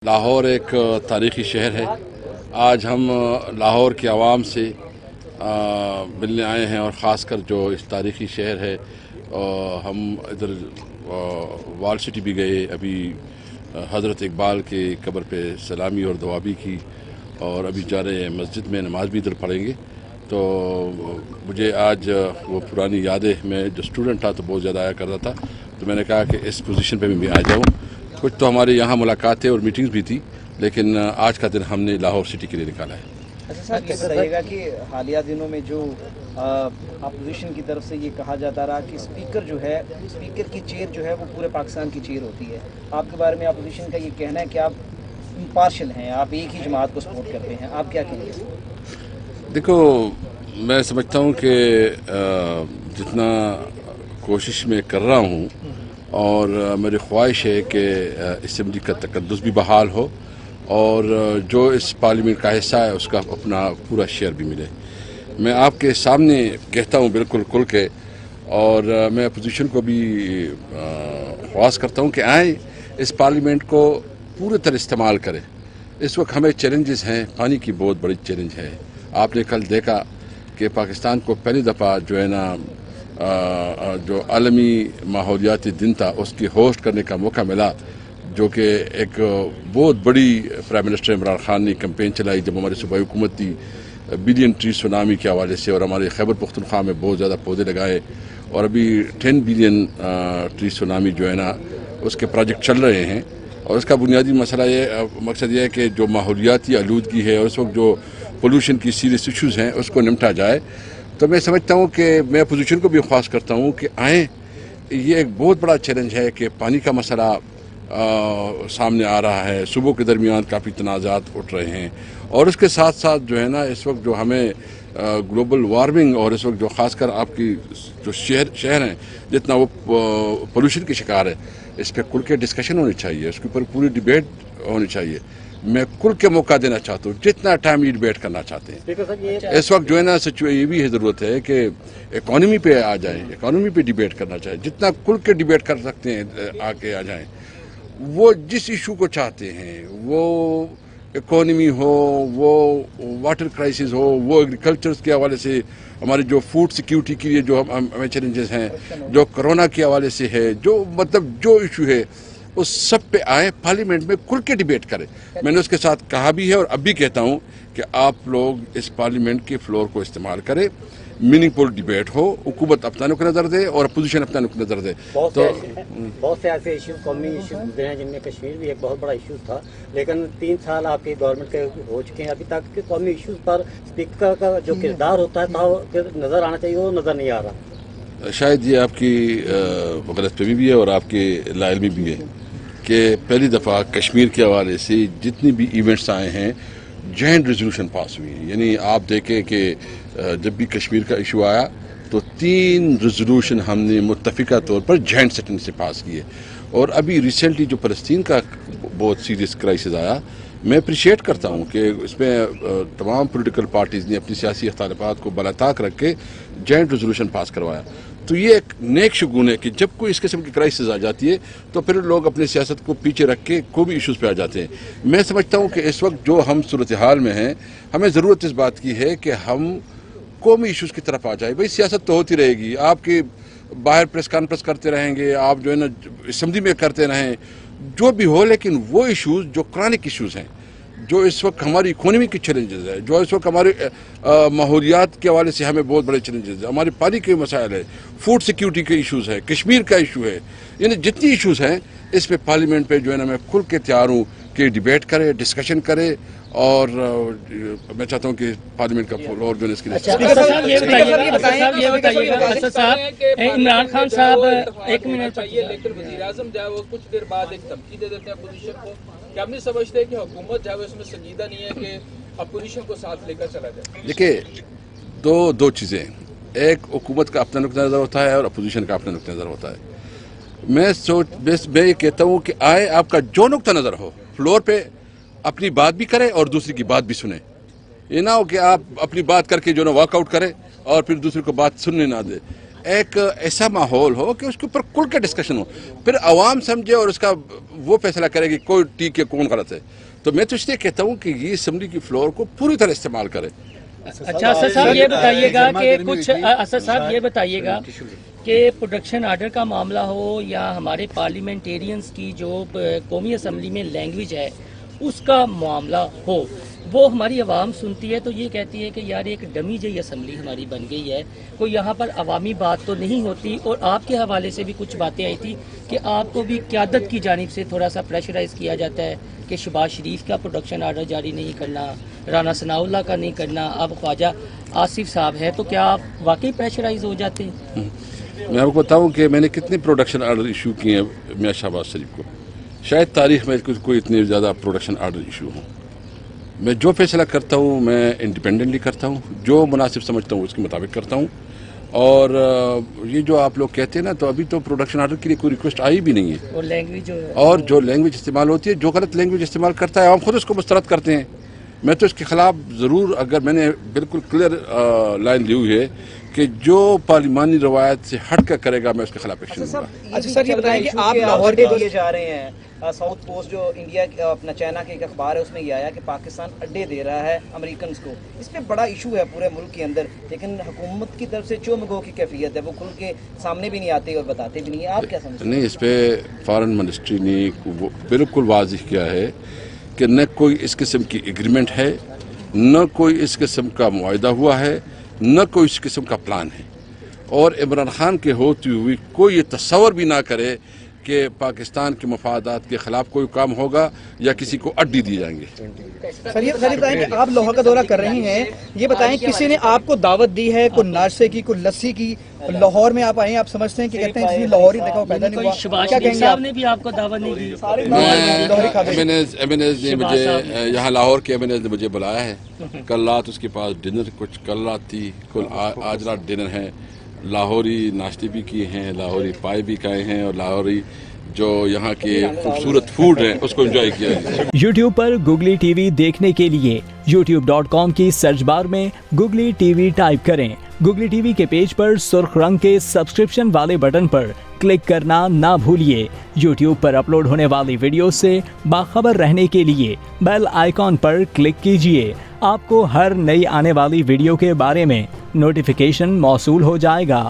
लाहौर एक तारीख़ी शहर है। आज हम लाहौर की आवाम से मिलने आए हैं और ख़ास कर जो इस तारीख़ी शहर है हम इधर वाल सिटी भी गए, अभी हज़रत इकबाल के कब्र पे सलामी और दुआ भी की और अभी जा रहे हैं मस्जिद में नमाज भी इधर पढ़ेंगे। तो मुझे आज वो पुरानी यादें, मैं जो स्टूडेंट था तो बहुत ज़्यादा आया करता था, तो मैंने कहा कि इस पोजीशन पे मैं भी आ जाऊँ। कुछ तो हमारे यहाँ मुलाकातें और मीटिंग्स भी थी, लेकिन आज का दिन हमने लाहौर सिटी के लिए निकाला है। अच्छा सर, ये बताइएगा कि हालिया दिनों में जो अपोजिशन की तरफ से ये कहा जाता रहा कि स्पीकर जो है, स्पीकर की चेयर जो है वो पूरे पाकिस्तान की चेयर होती है, आपके बारे में अपोजिशन का ये कहना है कि आप इम्पार्शियल हैं, आप एक ही जमात को सपोर्ट करते हैं, आप क्या कहेंगे? देखो, मैं समझता हूँ कि जितना कोशिश मैं कर रहा हूँ और मेरी ख्वाहिश है कि असम्बली का तकद्दुस भी बहाल हो और जो इस पार्लियामेंट का हिस्सा है उसका अपना पूरा शेयर भी मिले। मैं आपके सामने कहता हूँ बिल्कुल खुल के, और मैं अपोजिशन को भी ख्वाहिश करता हूँ कि आए इस पार्लियामेंट को पूरी तरह इस्तेमाल करें। इस वक्त हमें चैलेंजेस हैं, पानी की बहुत बड़ी चैलेंज है। आपने कल देखा कि पाकिस्तान को पहली दफ़ा जो है ना जो आलमी माहौलियाती दिन था उसकी होस्ट करने का मौका मिला, जो कि एक बहुत बड़ी प्राइम मिनिस्टर इमरान खान ने कैंपेन चलाई जब हमारी सूबाई हुकूमत थी, बिलियन ट्री सुनामी के हवाले से, और हमारे खैबर पख्तूनख्वा में बहुत ज़्यादा पौधे लगाए और अभी 10 बिलियन ट्री सुनामी जो है ना उसके प्रोजेक्ट चल रहे हैं। और इसका बुनियादी मसला मकसद ये है कि जो माहौलियाती आलूदगी है और उस वक्त जो पोल्यूशन की सीरियस इशूज़ हैं उसको निपटा जाए। तो मैं समझता हूँ कि मैं अपोजिशन को भी ख्वाहिश करता हूँ कि आएँ। ये एक बहुत बड़ा चैलेंज है कि पानी का मसला सामने आ रहा है, सूबों के दरमियान काफ़ी तनाज़ात उठ रहे हैं, और उसके साथ साथ जो है ना इस वक्त जो हमें ग्लोबल वार्मिंग और इस वक्त जो ख़ासकर आपकी जो शहर हैं जितना वो पोल्यूशन के शिकार है, इस पर खुल के डिस्कशन होनी चाहिए, उसके ऊपर पूरी डिबेट होनी चाहिए। मैं खुल के मौका देना चाहता हूँ, जितना टाइम ये डिबेट करना चाहते हैं। इस वक्त जो है ना ये भी ज़रूरत है कि इकॉनमी पे आ जाएं, इकॉनमी पे डिबेट करना चाहिए, जितना खुल के डिबेट कर सकते हैं आके आ जाएं। वो जिस इशू को चाहते हैं, वो इकॉनमी हो, वो वाटर क्राइसिस हो, वो एग्रीकल्चर के हवाले से हमारे जो फूड सिक्योरिटी के लिए जो हमें चैलेंजेस हैं, जो कोरोना के हवाले से है, जो मतलब जो इशू है उस सब पे आए, पार्लियामेंट में खुल के डिबेट करें। मैंने उसके साथ कहा भी है और अब भी कहता हूँ कि आप लोग इस पार्लियामेंट के फ्लोर को इस्तेमाल करें, मीनिंगफुल डिबेट हो, हुकूमत अपना नुक्ता नज़र दे और अपोजिशन अपना नुक्ता नज़र दे। बहुत से ऐसे इशू, कौमी इशू गुजरे हैं जिनमें कश्मीर भी एक बहुत बड़ा इशू था, लेकिन 3 साल आपकी गवर्नमेंट के हो चुके हैं, अभी तक कौमी इशूज़ पर स्पीकर का जो किरदार होता है नज़र आना चाहिए, वो नज़र नहीं आ रहा। शायद ये आपकी गलतफहमी भी है और आपकी लाइलमी भी है कि पहली दफ़ा कश्मीर के हवाले से जितनी भी इवेंट्स आए हैं जॉइंट रेजोल्यूशन पास हुई है। यानी आप देखें कि जब भी कश्मीर का इशू आया तो 3 रेजोल्यूशन हमने मुत्तफ़िका तौर पर जॉइंट सेटिंग से पास किए। और अभी रिसेंटली जो फ़लस्तीन का बहुत सीरियस क्राइसिस आया, मैं अप्रिशिएट करता हूँ कि इसमें तमाम पॉलिटिकल पार्टीज़ ने अपनी सियासी अख्तिलाफ़ात को बालाताक रख के जॉइंट रेजोल्यूशन पास करवाया। तो ये एक नेक शगुन है कि जब कोई इस किस्म की क्राइसिस आ जाती है तो फिर लोग अपनी सियासत को पीछे रख के कोई इशूज़ पे आ जाते हैं। मैं समझता हूँ कि इस वक्त जो हम सूरत हाल में हैं, हमें ज़रूरत इस बात की है कि हम कौमी इशूज़ की तरफ आ जाए। भाई सियासत तो होती रहेगी, आपकी बाहर प्रेस कॉन्फ्रेंस करते रहेंगे, आप जो है ना असम्बली में करते रहें, जो भी हो, लेकिन वो इशूज़ जो क्रॉनिक इशूज़ हैं, जो इस वक्त हमारी इकोनॉमी की चैलेंजेस है, जो इस वक्त हमारे माहौलियात के हवाले से हमें बहुत बड़े चैलेंजेस है, हमारे पानी के मसाइल है, फूड सिक्योरिटी के इशूज़ है, कश्मीर का इशू है, यानी जितनी इशूज़ हैं इस पे पार्लियामेंट पे जो है ना मैं खुल के तैयार हूँ कि डिबेट करे, डिस्कशन करे, और मैं चाहता हूँ कि पार्लियामेंट का फ्लोर जो है इसके लिए। इमरान खान साहब एक मिनट चाहिए, लेकिन वज़ीर-ए-आज़म जो है वो कुछ देर बाद एक धमकी दे देते हैं अपोजिशन को। क्या आप नहीं समझते हैं कि हुकूमत जो है इसमें संजीदा नहीं है कि अपोजिशन को साथ लेकर चला जाए? देखिए, दो चीज़ें, एक हुकूमत का अपना नुक्ता नज़र होता है और अपोजिशन का अपना नुक्ता नज़र होता है। मैं ये कहता हूँ कि आए आपका जो नुक्ता नज़र हो, फ्लोर पे अपनी बात भी करे और दूसरी की बात भी सुने। ये ना हो कि आप अपनी बात करके जो ना वॉकआउट करें और फिर दूसरे को बात सुनने ना दे। एक ऐसा माहौल हो कि उसके ऊपर खुल के डिस्कशन हो, फिर आवाम समझे और उसका वो फैसला करे कि कोई ठीक है कौन गलत है। तो मैं तो इसलिए कहता हूँ कि ये असम्बली की फ्लोर को पूरी तरह इस्तेमाल करें। अच्छा असद साहब ये बताइएगा कि कुछ असद साहब ये बताइएगा कि प्रोडक्शन आर्डर का मामला हो या हमारे पार्लियामेंटेरियंस की जो कौमी असम्बली में लैंग्वेज है उसका मामला हो, वो हमारी आवाम सुनती है तो ये कहती है कि यार एक डमी जई असम्बली हमारी बन गई है, कोई यहाँ पर अवामी बात तो नहीं होती। और आपके हवाले से भी कुछ बातें आई थी कि आपको भी क़यादत की जानिब से थोड़ा सा प्रेशराइज किया जाता है कि शहबाज शरीफ का प्रोडक्शन आर्डर जारी नहीं करना, राना सनाउल्लाह का नहीं करना, अब ख्वाजा आसिफ साहब है, तो क्या आप वाकई प्रेशराइज हो जाते हैं? मैं आपको बताऊं कि मैंने कितने प्रोडक्शन आर्डर इशू किए हैं मियां शहबाज शरीफ को, शायद तारीख में कोई इतने ज़्यादा प्रोडक्शन आर्डर इशू हों। मैं जो फैसला करता हूँ मैं इंडिपेंडेंटली करता हूँ, जो मुनासिब समझता हूँ उसके मुताबिक करता हूँ। और ये जो आप लोग कहते हैं ना, तो अभी तो प्रोडक्शन आर्डर के लिए कोई रिक्वेस्ट आई भी नहीं है। और जो लैंग्वेज इस्तेमाल होती है, जो गलत लैंग्वेज इस्तेमाल करता है हम खुद उसको मुस्तरद करते हैं। मैं तो इसके खिलाफ ज़रूर, अगर मैंने बिल्कुल क्लियर लाइन ली हुई है कि जो पार्लिमानी रवायत से हट कर करेगा मैं उसके खिलाफ एक्शन लूँगा। अच्छा सर, ये बताएं कि आप लाहौर के दिए जा रहे हैं, साउथ पोस्ट जो इंडिया अपना चाइना के एक अखबार है उसमें ये आया कि पाकिस्तान अड्डे दे रहा है अमेरिकन को, इस पे बड़ा इशू है पूरे मुल्क के अंदर, लेकिन हुकूमत की तरफ से चोमगो की कैफियत है, वो खुल के सामने भी नहीं आते और बताते भी नहीं है। आप क्या समझते हैं? नहीं, इस पे फॉरेन मिनिस्ट्री ने बिल्कुल वाज़िह किया है कि न कोई इस किस्म की एग्रीमेंट है, न कोई इस किस्म का मुआहदा हुआ है, न कोई इस किस्म का प्लान है। और इमरान खान के होती हुई कोई ये तस्वर भी ना करे कि पाकिस्तान के मफादात के खिलाफ कोई काम होगा या किसी को अड्डी दिए जाएंगे। सर ये बताएं कि आप लाहौर का दौरा कर रहे हैं, ये बताएं किसी ने आपको दावत दी है, कोई नाश्ते की, कोई लस्सी की? लाहौर में आप आए, आप समझते हैं कि कहते हैं जिसने लाहौर ही देखा वो पैदा नहीं हुआ, क्या कहेंगे आप? ने भी आपको दावत नहीं दी? एमएनएस ने मुझे, यहाँ लाहौर के एमएनएस ने मुझे बुलाया है। कल रात उसके पास डिनर, कुछ कल रात थी, कुल आज रात डिनर है। लाहौरी नाश्ते भी किए हैं, लाहौरी पाए भी खाए हैं, और लाहौरी जो यहाँ के खूबसूरत फूड है उसको एंजॉय किया है। YouTube पर Googly TV देखने के लिए youtube.com की सर्च बार में Googly TV टाइप करें। Googly TV के पेज पर सुर्ख रंग के सब्सक्रिप्शन वाले बटन पर क्लिक करना ना भूलिए। YouTube पर अपलोड होने वाली वीडियो से बाखबर रहने के लिए बेल आइकॉन पर क्लिक कीजिए। आपको हर नई आने वाली वीडियो के बारे में नोटिफिकेशन मौसूल हो जाएगा।